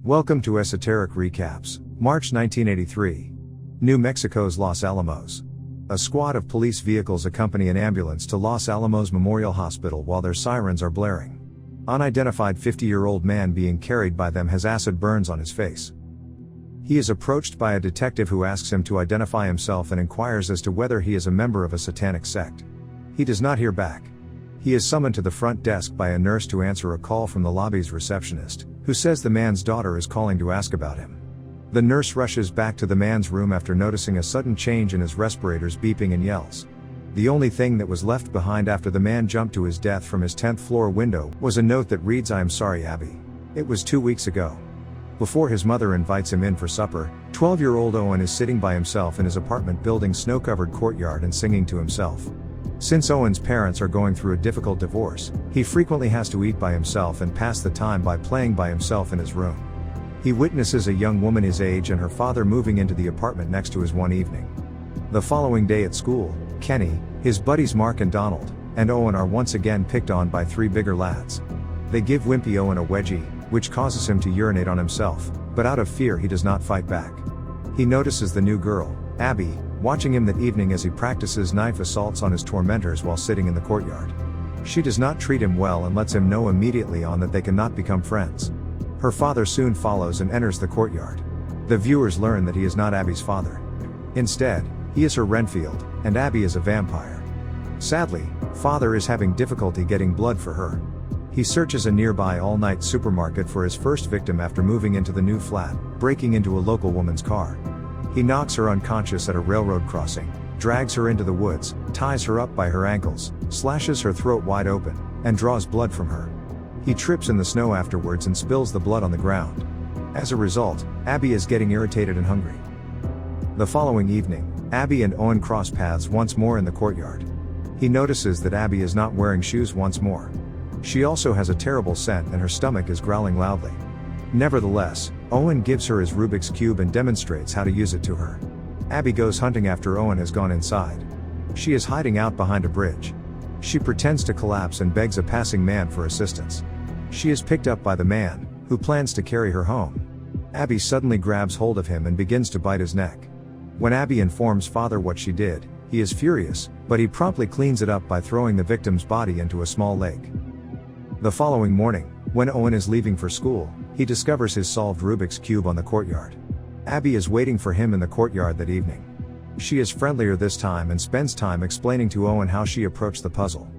Welcome to Esoteric Recaps, March 1983. New Mexico's Los Alamos. A squad of police vehicles accompany an ambulance to Los Alamos Memorial Hospital while their sirens are blaring. Unidentified 50-year-old man being carried by them has acid burns on his face. He is approached by a detective who asks him to identify himself and inquires as to whether he is a member of a satanic sect. He does not hear back. He is summoned to the front desk by a nurse to answer a call from the lobby's receptionist, who says the man's daughter is calling to ask about him. The nurse rushes back to the man's room after noticing a sudden change in his respirators beeping and yells. The only thing that was left behind after the man jumped to his death from his 10th floor window was a note that reads, "I am sorry, Abby. It was 2 weeks ago." Before his mother invites him in for supper, 12-year-old Owen is sitting by himself in his apartment building's snow-covered courtyard and singing to himself. Since Owen's parents are going through a difficult divorce, he frequently has to eat by himself and pass the time by playing by himself in his room. He witnesses a young woman his age and her father moving into the apartment next to his one evening. The following day at school, Kenny, his buddies Mark and Donald, and Owen are once again picked on by three bigger lads. They give wimpy Owen a wedgie, which causes him to urinate on himself, but out of fear he does not fight back. He notices the new girl, Abby, watching him that evening as he practices knife assaults on his tormentors while sitting in the courtyard. She does not treat him well and lets him know immediately on that they cannot become friends. Her father soon follows and enters the courtyard. The viewers learn that he is not Abby's father. Instead, he is her Renfield, and Abby is a vampire. Sadly, father is having difficulty getting blood for her. He searches a nearby all-night supermarket for his first victim after moving into the new flat, breaking into a local woman's car. He knocks her unconscious at a railroad crossing, drags her into the woods, ties her up by her ankles, slashes her throat wide open, and draws blood from her. He trips in the snow afterwards and spills the blood on the ground. As a result, Abby is getting irritated and hungry. The following evening, Abby and Owen cross paths once more in the courtyard. He notices that Abby is not wearing shoes once more. She also has a terrible scent and her stomach is growling loudly. Nevertheless, Owen gives her his Rubik's Cube and demonstrates how to use it to her. Abby goes hunting after Owen has gone inside. She is hiding out behind a bridge. She pretends to collapse and begs a passing man for assistance. She is picked up by the man, who plans to carry her home. Abby suddenly grabs hold of him and begins to bite his neck. When Abby informs father what she did, he is furious, but he promptly cleans it up by throwing the victim's body into a small lake. The following morning, when Owen is leaving for school, he discovers his solved Rubik's Cube on the courtyard. Abby is waiting for him in the courtyard that evening. She is friendlier this time and spends time explaining to Owen how she approached the puzzle.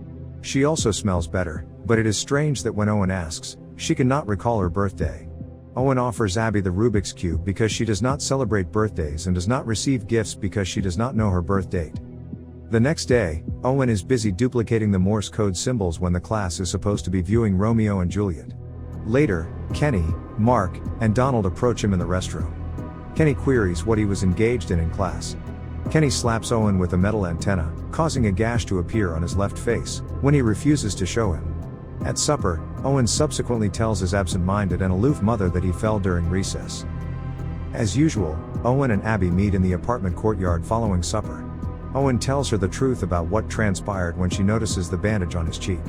She also smells better, but it is strange that when Owen asks, she cannot recall her birthday. Owen offers Abby the Rubik's Cube because she does not celebrate birthdays and does not receive gifts because she does not know her birth date. The next day, Owen is busy duplicating the Morse code symbols when the class is supposed to be viewing Romeo and Juliet. Later, Kenny, Mark, and Donald approach him in the restroom. Kenny queries what he was engaged in class. Kenny slaps Owen with a metal antenna, causing a gash to appear on his left face, when he refuses to show him. At supper, Owen subsequently tells his absent-minded and aloof mother that he fell during recess. As usual, Owen and Abby meet in the apartment courtyard following supper. Owen tells her the truth about what transpired when she notices the bandage on his cheek.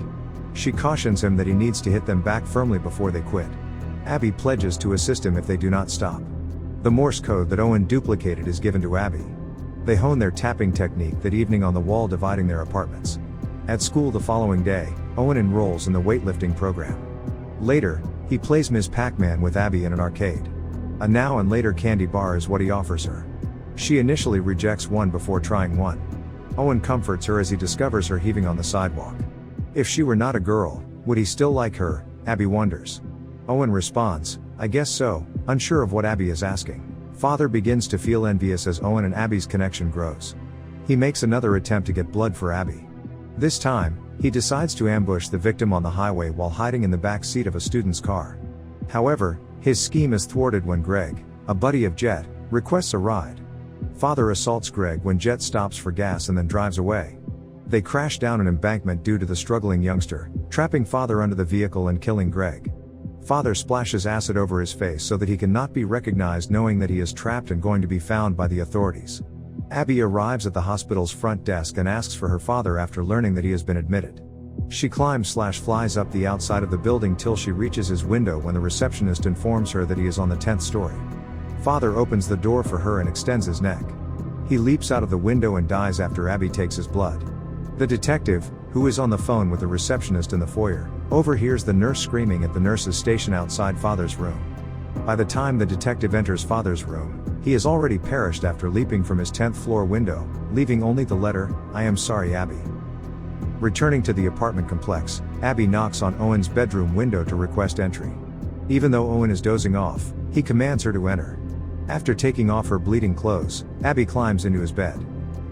She cautions him that he needs to hit them back firmly before they quit. Abby pledges to assist him if they do not stop. The Morse code that Owen duplicated is given to Abby. They hone their tapping technique that evening on the wall dividing their apartments. At school the following day, Owen enrolls in the weightlifting program. Later, he plays Ms. Pac-Man with Abby in an arcade. A now and later candy bar is what he offers her. She initially rejects one before trying one. Owen comforts her as he discovers her heaving on the sidewalk. If she were not a girl, would he still like her? Abby wonders. Owen responds, "I guess so," unsure of what Abby is asking. Father begins to feel envious as Owen and Abby's connection grows. He makes another attempt to get blood for Abby. This time, he decides to ambush the victim on the highway while hiding in the back seat of a student's car. However, his scheme is thwarted when Greg, a buddy of Jet, requests a ride. Father assaults Greg when Jet stops for gas and then drives away. They crash down an embankment due to the struggling youngster, trapping father under the vehicle and killing Greg. Father splashes acid over his face so that he cannot be recognized, knowing that he is trapped and going to be found by the authorities. Abby arrives at the hospital's front desk and asks for her father after learning that he has been admitted. She climbs/flies up the outside of the building till she reaches his window when the receptionist informs her that he is on the 10th story. Father opens the door for her and extends his neck. He leaps out of the window and dies after Abby takes his blood. The detective, who is on the phone with the receptionist in the foyer, overhears the nurse screaming at the nurse's station outside Father's room. By the time the detective enters Father's room, he has already perished after leaping from his 10th floor window, leaving only the letter, "I am sorry, Abby." Returning to the apartment complex, Abby knocks on Owen's bedroom window to request entry. Even though Owen is dozing off, he commands her to enter. After taking off her bleeding clothes, Abby climbs into his bed.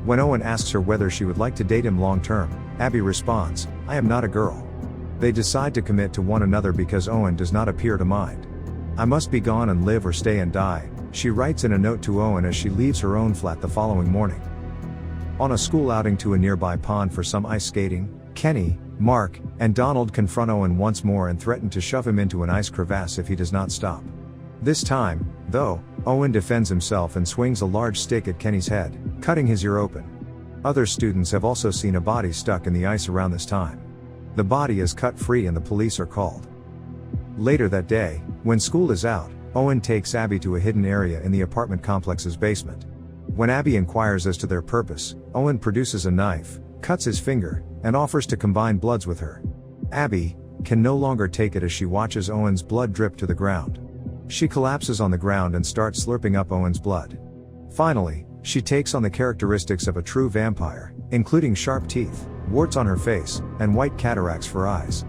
When Owen asks her whether she would like to date him long term, Abby responds, "I am not a girl." They decide to commit to one another because Owen does not appear to mind. "I must be gone and live or stay and die," she writes in a note to Owen as she leaves her own flat the following morning. On a school outing to a nearby pond for some ice skating, Kenny, Mark, and Donald confront Owen once more and threaten to shove him into an ice crevasse if he does not stop. This time, though, Owen defends himself and swings a large stick at Kenny's head, cutting his ear open. Other students have also seen a body stuck in the ice around this time. The body is cut free and the police are called. Later that day, when school is out, Owen takes Abby to a hidden area in the apartment complex's basement. When Abby inquires as to their purpose, Owen produces a knife, cuts his finger, and offers to combine bloods with her. Abby can no longer take it as she watches Owen's blood drip to the ground. She collapses on the ground and starts slurping up Owen's blood. Finally, she takes on the characteristics of a true vampire, including sharp teeth, warts on her face, and white cataracts for eyes.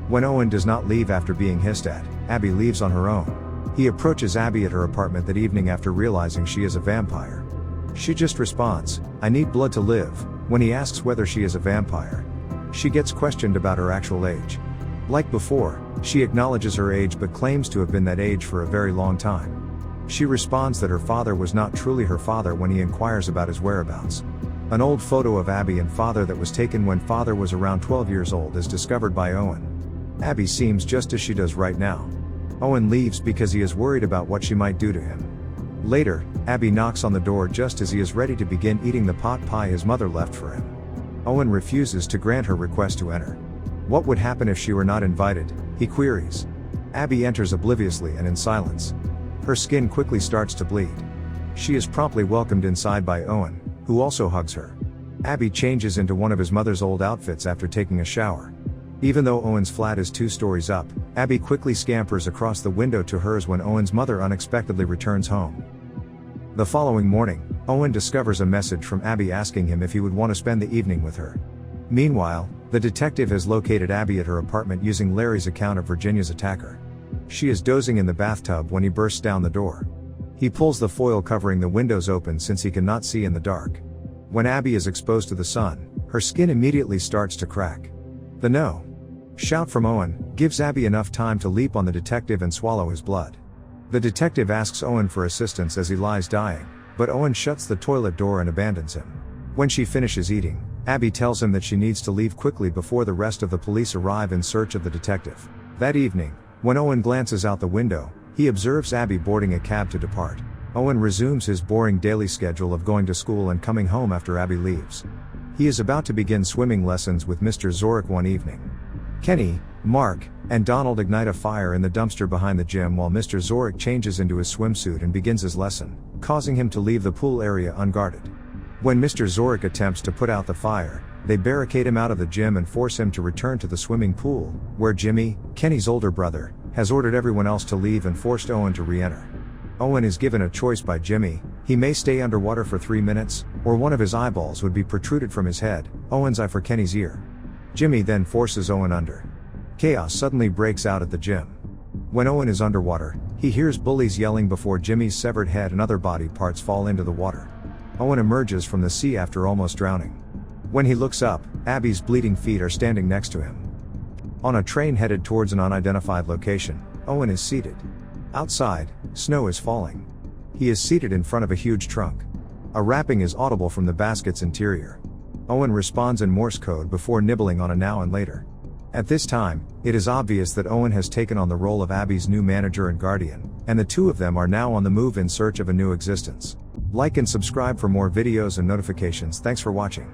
When Owen does not leave after being hissed at, Abby leaves on her own. He approaches Abby at her apartment that evening after realizing she is a vampire. She just responds, "I need blood to live," when he asks whether she is a vampire. She gets questioned about her actual age. Like before, she acknowledges her age but claims to have been that age for a very long time. She responds that her father was not truly her father when he inquires about his whereabouts. An old photo of Abby and father that was taken when father was around 12 years old is discovered by Owen. Abby seems just as she does right now. Owen leaves because he is worried about what she might do to him. Later, Abby knocks on the door just as he is ready to begin eating the pot pie his mother left for him. Owen refuses to grant her request to enter. What would happen if she were not invited, he queries. Abby enters obliviously and in silence. Her skin quickly starts to bleed. She is promptly welcomed inside by Owen, who also hugs her. Abby changes into one of his mother's old outfits after taking a shower. Even though Owen's flat is 2 stories up, Abby quickly scampers across the window to hers when Owen's mother unexpectedly returns home. The following morning, Owen discovers a message from Abby asking him if he would want to spend the evening with her. Meanwhile, the detective has located Abby at her apartment using Larry's account of Virginia's attacker. She is dozing in the bathtub when he bursts down the door. He pulls the foil covering the windows open since he cannot see in the dark. When Abby is exposed to the sun, her skin immediately starts to crack. The "no" shout from Owen gives Abby enough time to leap on the detective and swallow his blood. The detective asks Owen for assistance as he lies dying, but Owen shuts the toilet door and abandons him. When she finishes eating, Abby tells him that she needs to leave quickly before the rest of the police arrive in search of the detective. That evening, when Owen glances out the window, he observes Abby boarding a cab to depart. Owen resumes his boring daily schedule of going to school and coming home after Abby leaves. He is about to begin swimming lessons with Mr. Zorick one evening. Kenny, Mark, and Donald ignite a fire in the dumpster behind the gym while Mr. Zorick changes into his swimsuit and begins his lesson, causing him to leave the pool area unguarded. When Mr. Zorick attempts to put out the fire, they barricade him out of the gym and force him to return to the swimming pool, where Jimmy, Kenny's older brother, has ordered everyone else to leave and forced Owen to re-enter. Owen is given a choice by Jimmy. He may stay underwater for 3 minutes, or one of his eyeballs would be protruded from his head, Owen's eye for Kenny's ear. Jimmy then forces Owen under. Chaos suddenly breaks out at the gym. When Owen is underwater, he hears bullies yelling before Jimmy's severed head and other body parts fall into the water. Owen emerges from the sea after almost drowning. When he looks up, Abby's bleeding feet are standing next to him. On a train headed towards an unidentified location, Owen is seated. Outside, snow is falling. He is seated in front of a huge trunk. A rapping is audible from the basket's interior. Owen responds in Morse code before nibbling on a now and later. At this time, it is obvious that Owen has taken on the role of Abby's new manager and guardian, and the two of them are now on the move in search of a new existence. Like and subscribe for more videos and notifications. Thanks for watching.